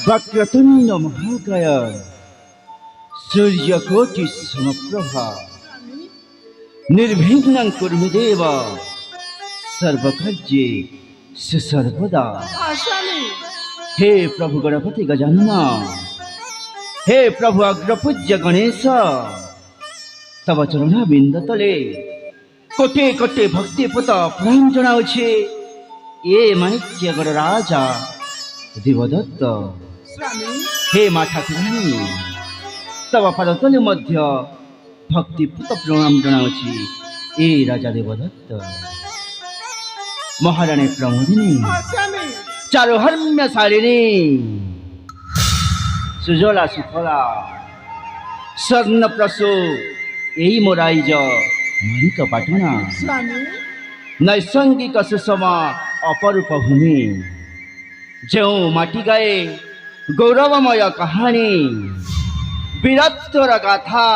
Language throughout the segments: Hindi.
वक्रतुंड महाकाय सूर्यकोटि समप्रभा निर्विघ्नं कुरु देव सर्वकार्ये सुसर्वदा। हे प्रभु गणपति गजानन, हे प्रभु अग्रपूज्य गणेश, तब चरण बिंद तले कोटे कोटे भक्तिपूत प्रणाम जनाउछे। ए माणिक्यगढ़ राजा देवदत्त, हे माँ ठाकुराणी, तब पादतले मध्य भक्तिपूत प्रणाम जनाउछे। ए राजा देवदत्त, महाराणी प्रमोदिनी, चारुहर्म्यशालिनी, सुजला सुफला स्वर्णप्रसू यही मोराइज माणिक पाटना नैसंगिक सुषम अपरूप भूमि जो माटी गाए गौरवमय कहानी वीरत्वर गाथा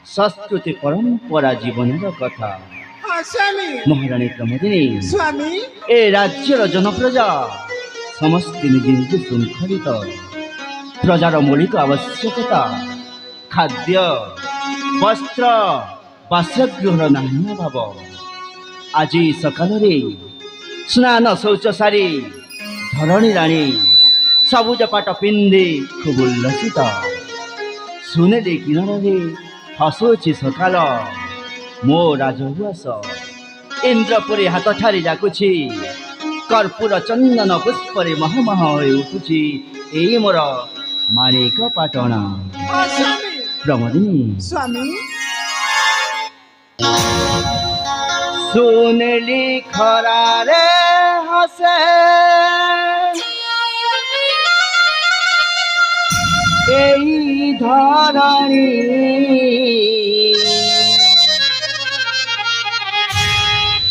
संस्कृति परंपरा जीवन कथा। महाराणी प्रमोदिनी ए राज्यर जनप्रजा समस्त निज निज शृंखलित प्रजार मौलिक आवश्यकता खाद्य वस्त्र बासगृह नान्य भाव आज सकाल स्नान शौच सारी धरणी राणी सबुज पाट पिंधि खूब उल्लसित सुनेली किनारे हसुची सकाल मो राजउआस इंद्रपुरी हाथ ठारी डाकुछि कर्पूर चंदन पुष्परे महमह उठुछि एई मोर माणिक पाटना। प्रमोदिनी सुनेली खरारे हसे एई धरणी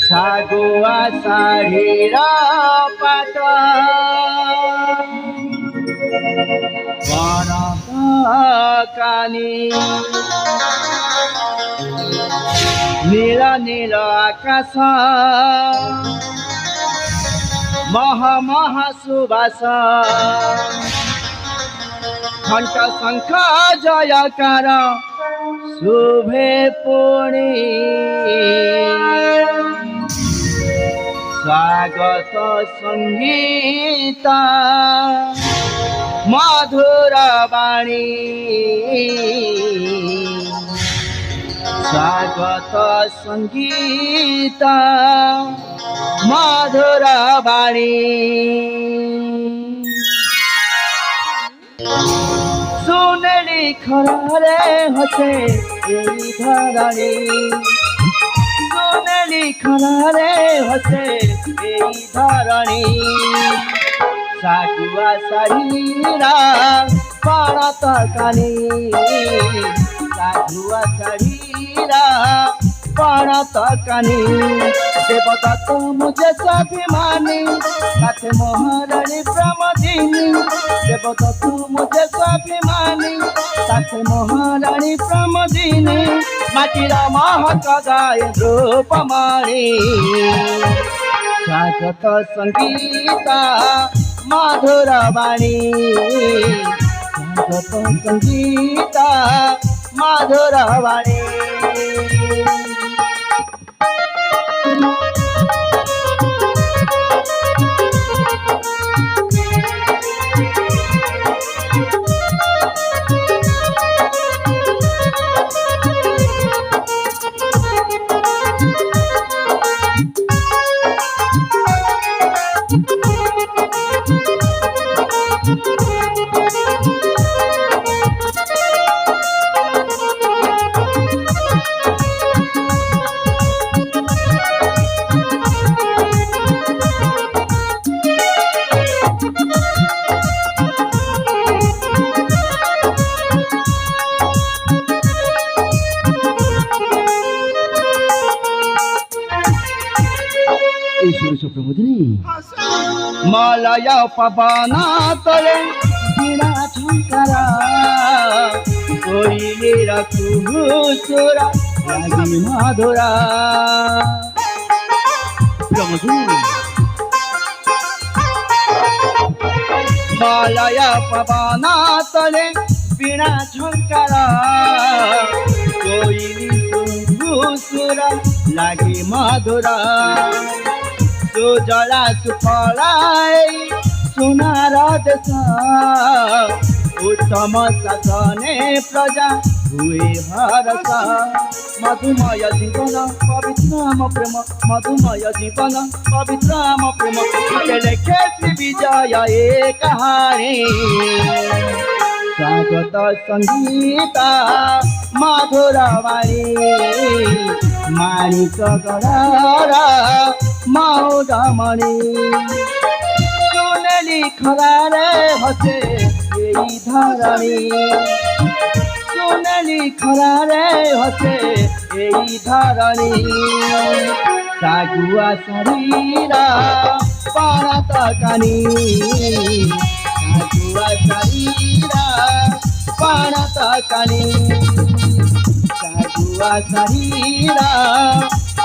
सागुआ साढ़ीर पाट कानी नील नील आकाश मह मह सुबास घंट शंख जयकार शुभे पुणी स्वागत संगीत मधुर वाणी स्वागत संगीत मधुर वाणी सुनेली खरारे हसे एई धरणी सुनेली खरारे हसे एई धरणी सागुआ साढ़ीरा पाणत कानी सागुआ साढ़ीरा पाणत कानी देवदत्त मुझे स्वाभिमानी साथे महाराणी प्रमोदिनी देवदत्त मुझे स्वाभिमानी साथे महाराणी प्रमोदिनी माटीर महक गाय रूपमणि स्वागत संगीत मधुर वाणी स्वागत संगीत मधुर वाणी। प्रमोदिनी मलय पवन तले वीणा झंकारा कोइली रखु सुरा लागी मधुरा। प्रमोदिनी मलय पवन तले वीणा झंकार कोइली सुर लागे मधुर सुजला सुफलाय सुनार देश उत्तम शासने प्रजा हुए हरस मधुमय जीवन पवित्रम प्रेम मधुमय जीवन पवित्रम प्रेम लेखे विजय ए कहानी स्वागत संगीत मधुर वाणी माणिक गढ़र मौडमणि सुनेली खरारे हसे यही धरणी सुनेली खरारे हसे यही धरणी सागुआ शरीर पारत कानी सागुआ शरीर पारत कानी सागुआ शरीर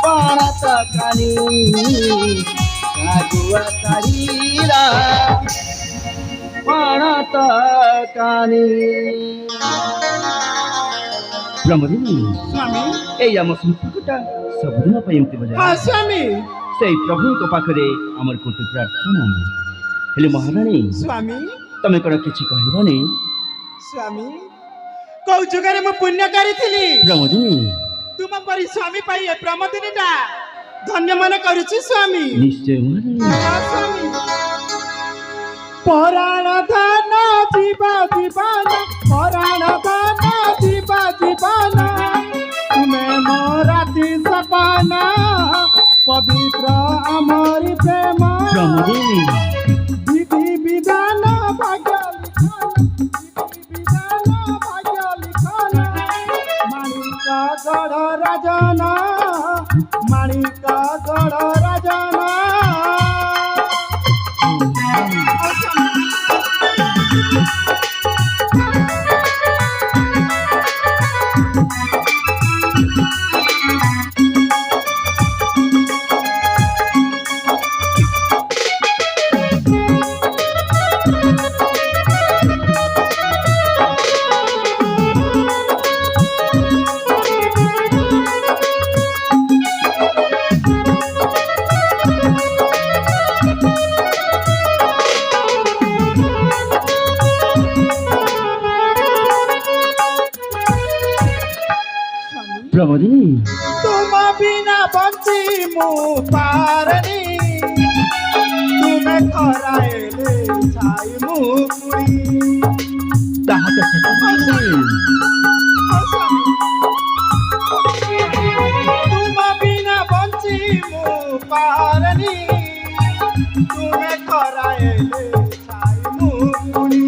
पारत कानी सागुआ शरीर पारत कानी प्रमोदिनी स्वामी এই আমার সম্পর্কটা সবদিন ପାଇଁ ଏମିତି ବଜାয় हाँ स्वामी ସେଇ ପ୍ରଭୁଙ୍କ ପାଖରେ ଆମର କୋଟି ପ୍ରାର୍ଥନା ହେଲେ ମହାରାଣୀ स्वामी ତମେ କ'ଣ କିଛି କହିବନି स्वामी कौ जुगारे म पुण्य करिथिली ପ୍ରମୋଦିনী तुम परी स्वामी पाई ए प्रमोदिनीटा धन्य मन करूची स्वामी ନିଶ୍ଚୟ ମହାରାଣୀ हाँ स्वामी पराण धन जीवा जीवन पराण धन जीवा जीवन तुम्हें मोराती सपना पवित्र अमरी प्रेम ପ୍ରମୋଦିনী विधि विधान भाग्य लिखन विधि विधान भाग्य लिखन माणिक गढ़ राजना माणिक गढ़ राजना ପ୍ରମୋଦିনী तुम बिना बंची मु पारनी तुम्हें खराएले छाई मु पुरी ତାହା ତ ସତ तुम बिना बंची मु पारनी तुम्हें खराएले छाई मु पुरी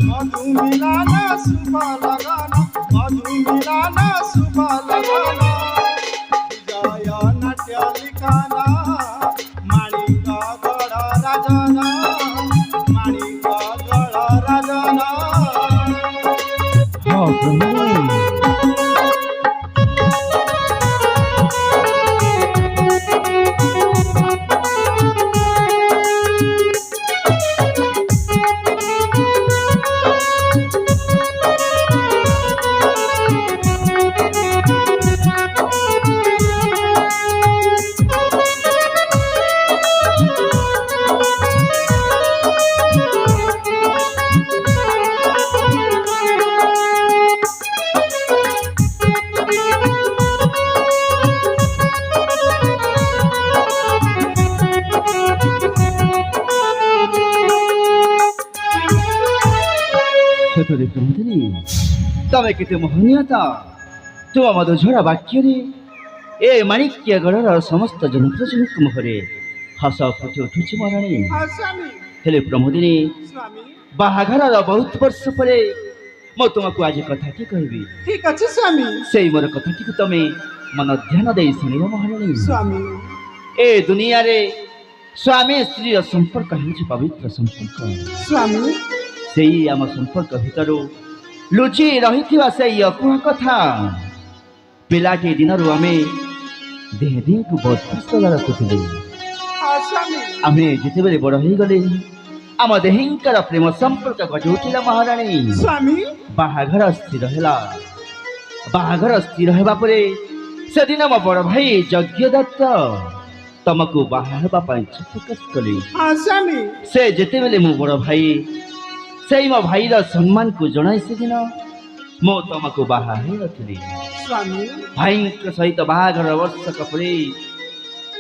मधु मिलन शुभ लगन मधु मिलन शुभ लगन जय नाट्य लिखना माणिक गढ़ राजना माणिक गढ़ राजना ହଁ ପ୍ରମୋଦିনী ସତରେ ପ୍ରମୋଦିনী ତମେ କେତେ ମହନୀୟତା ତୁମ ମଧୁଝରା ବାକ୍ୟରେ ଏ ମାଣିକ୍ୟ ଗଡ଼ର ସମସ୍ତ ଜନପ୍ରଜଙ୍କ ମୁହଁରେ ହସ ଫୁଟି ଉଠୁଛି ମହାରାଣୀ हाँ स्वामी ହେଲେ ପ୍ରମୋଦିনী स्वामी ବାହାଘରର ବହୁତ ବର୍ଷ ପରେ ମୁଁ ତୁମକୁ ଆଜି କଥାଟି କହିବି ठीक अच्छे स्वामी ସେଇ ମୋର କଥାଟିକୁ ତମେ ମନ ଧ୍ୟାନ ଦେଇ ଶୁଣିବ ମହାରାଣୀ स्वामी ଏ ଦୁନିଆରେ ସ୍ୱାମୀ ସ୍ତ୍ରୀର ସମ୍ପର୍କ ହେଉଛି ପବିତ୍ର ସମ୍ପର୍କ स्वामी ସେଇ ଆମ ସମ୍ପର୍କ ଭିତରୁ ଲୁଚି ରହିଥିବା ସେଇ ଅକୁହା କଥା ପିଲାଟି ଦିନରୁ ଆମେ ଦେହ ଦେହକୁ ବହୁତ ଖୁସି ରଖୁଥିଲେ हाँ स्वामी ଆମେ ଯେତେବେଳେ ବଡ଼ ହେଇଗଲେ ଆମ ଦେହୀଙ୍କର ପ୍ରେମ ସମ୍ପର୍କ ଗଢ଼ି ଉଠିଲା ମହାରାଣୀ। ସ୍ୱାମୀ ବାହାଘର ସ୍ଥିର ହେଲା। ବାହାଘର ସ୍ଥିର ହେବା ପରେ ସେଦିନ ମୋ ବଡ଼ ଭାଇ ଯଜ୍ଞଦତ୍ତ ତମକୁ ବାହା ହେବା ପାଇଁ ଇଚ୍ଛା ପ୍ରକାଶ କଲେ। ହଁ ସ୍ୱାମୀ ସେ ଯେତେବେଳେ ମୋ ବଡ଼ ଭାଇ ସେଇ ମୋ ଭାଇର ସମ୍ମାନକୁ ଜଣାଇ ସେଦିନ ମୁଁ ତମକୁ ବାହା ହେଇନଥିଲି। ସ୍ୱାମୀ ଭାଇଙ୍କ ସହିତ ବାହାଘର ବର୍ଷକ ପରେ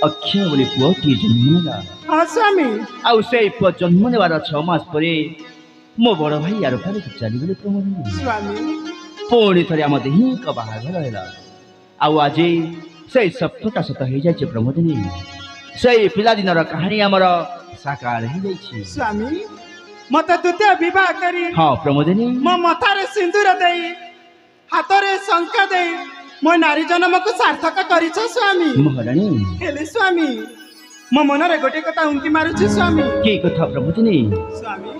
ଅକ୍ଷୟ ବୋଲି ପୁଅଟି ଜନ୍ମ ନେଲା। ହଁ ସ୍ୱାମୀ ଆଉ ସେଇ ପୁଅ ଜନ୍ମ ନେବାର 6 ମାସ ପରେ ମୋ ବଡ଼ ଭାଇ ଆର ପାଖକୁ ଚାଲିଗଲେ ପ୍ରମୋଦିନୀ। ସ୍ୱାମୀ ପୁଣି ଥରେ ଆମ ଦେହୀଙ୍କ ବାହାଘର ହେଲା। ଆଉ ଆଜି ସେଇ ସପ୍ତଟା ସତ ହେଇଯାଇଛି ପ୍ରମୋଦିନୀ। ସେଇ ପିଲାଦିନର କାହାଣୀ ଆମର ସାକାର ହେଇଯାଇଛି। ସ୍ୱାମୀ ମତେ ଦ୍ୱିତୀୟ ବିବାହ କରି ହଁ ପ୍ରମୋଦିନୀ, ମୋ ମଥାରେ ସିନ୍ଦୁର ଦେଇ ହାତରେ ଶଙ୍ଖା ଦେଇ ମୋ ନାରୀ ଜନ୍ମକୁ ସାର୍ଥକ କରିଛ ସ୍ୱାମୀ। ମହାରାଣୀ ହେଲେ ସ୍ୱାମୀ ମୋ ମନରେ ଗୋଟେ କଥା ଉଙ୍କି ମାରୁଛି ସ୍ୱାମୀ। କି କଥା ପ୍ରମୋଦିନୀ? ସ୍ୱାମୀ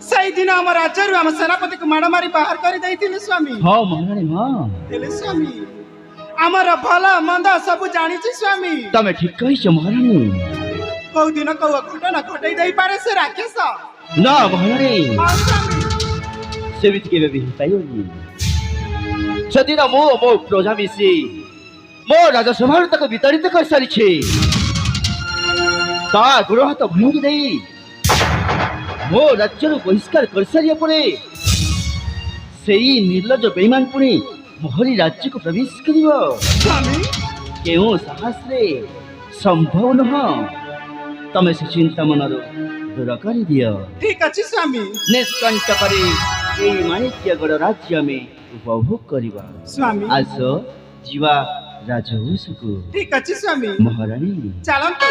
ସେଇଦିନ ଆମ ରାଜ୍ୟରୁ ଆମ ସେନାପତିକୁ ମାଡ଼ ମାରି ବାହାର କରି ଦେଇଥିଲେ ସ୍ୱାମୀ। ହଁ ମହାରାଣୀ, ହଁ ହେଲେ ସ୍ୱାମୀ ଆମର ଭଲ ମନ୍ଦ ସବୁ ଜାଣିଛି ସ୍ୱାମୀ। ତମେ ଠିକ କହିଛ ମହାରାଣୀ। କୋଉ ଦିନ କୋଉ ଘଟଣା ଘଟେଇ ଦେଇପାରେ ସେ ରାକ୍ଷସ। ନା ମହାରାଣୀ, ହଁ ସ୍ୱାମୀ ସେମିତି କେବେ ବି ହେଇପାରିବନି। ସେଦିନ ମୁଁ ମୋ ପ୍ରଜା ମିଶି ମୋ ରାଜସଭାରୁ ତାକୁ ବିତାଡ଼ିତ କରିସାରିଛି। ତା ଗୋଡ଼ ହାତ ଭାଙ୍ଗି ଦେଇ ମୋ ରାଜ୍ୟରୁ ବହିଷ୍କାର କରିସାରିବା ପରେ ସେଇ ନିର୍ଲଜ ବେଇମାନ ପୁଣି ମୋହରି ରାଜ୍ୟକୁ ପ୍ରବେଶ କରିବ। ସ୍ୱାମୀ କେଉଁ ସାହସରେ? ସମ୍ଭବ ନୁହଁ। ତମେ ସେ ଚିନ୍ତା ମନରୁ ଦୂର କରିଦିଅ। ଠିକ ଅଛି ସ୍ୱାମୀ। ନିଷ୍କଣ୍ଟକରେ ଏଇ ମାଣିକ୍ୟଗଡ଼ ରାଜ୍ୟ ଆମେ ଉପଭୋଗ କରିବା। ସ୍ୱାମୀ ଆସ ଯିବା ରାଜଉଷକୁ। ଠିକ ଅଛି ସ୍ୱାମୀ ମହାରାଣୀ ଚାଲନ୍ତୁ।